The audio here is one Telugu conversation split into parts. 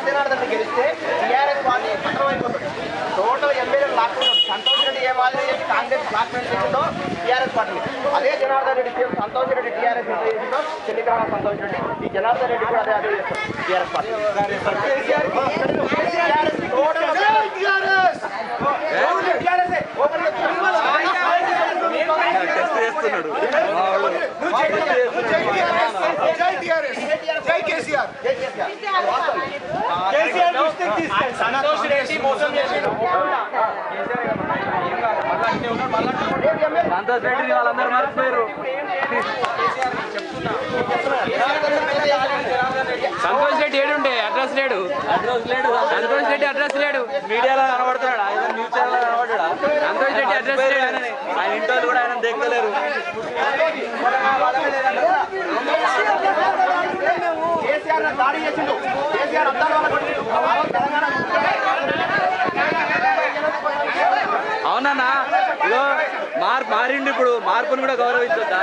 జనార్దన్ గెలిస్తే టీఆర్ఎస్ పార్టీ పత్రమైపోతుంది. టోటల్ ఎమ్మెల్యేలు లాక్కుంటారు. సంతోష్ రెడ్డి ఏ వాదిని చెప్పి కాంగ్రెస్ బ్లాక్ మెయిల్ చేసిందో టీఆర్ఎస్ పార్టీ, అదే జనార్దన్ రెడ్డి సంతోష్ రెడ్డి టీఆర్ఎస్ ఎంత చేసిందో చెల్లిగ్రామ సంతోష్ రెడ్డి, ఈ జనార్దన్ రెడ్డి కూడా అదే చేస్తారు టీఆర్ఎస్ పార్టీ. సంతోష్ రెడ్డి వాళ్ళందరూ మర్చిపోయారు. సంతోష్ రెడ్డి ఏడుండే అడ్రస్ లేడు. సంతోష్ రెడ్డి అడ్రస్ లేడు. మీడియాలో కనబడతాడా? న్యూస్ ఛానల్ కనబడ్డా? సంతోష్ రెడ్డి అడ్రస్ లేడు. ఆయన ఇంట్లో కూడా ఆయన దిగలేరు. అవునన్నా, ఇదో మారిండి. ఇప్పుడు మార్పును కూడా గౌరవించొద్దా?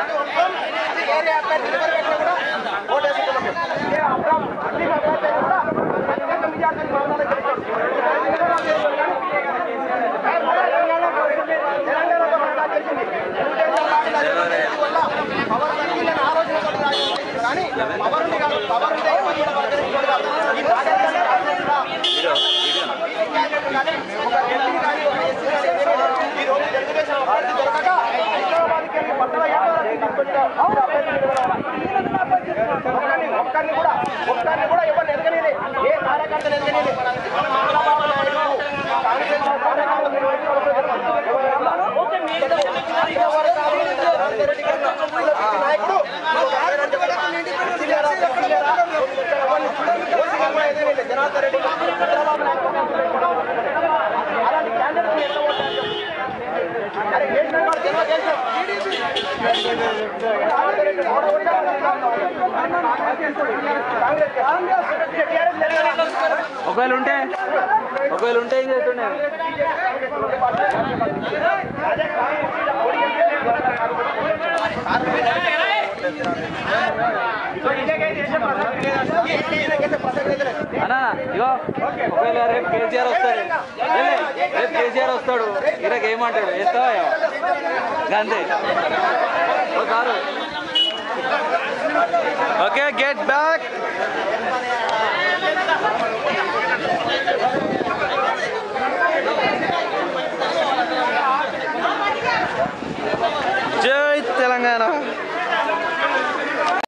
ఒక్కరిని కూడా ఎవరు ఎదగలేదు, ఏ కార్యకర్తలు ఎదగలేదు. జనార్దన్ రెడ్డి అలాంటి క్యాండిడేట్ ఒకవేళ ఉంటే ఏం చేస్తుండే? అన్నా ఇగో, ఒకవేళ రేపు కేసీఆర్ వస్తాడు, ఇలాగ ఏమంటాడు? వేస్తావా? అంతే. Car okay, get back. జై తెలంగాణ.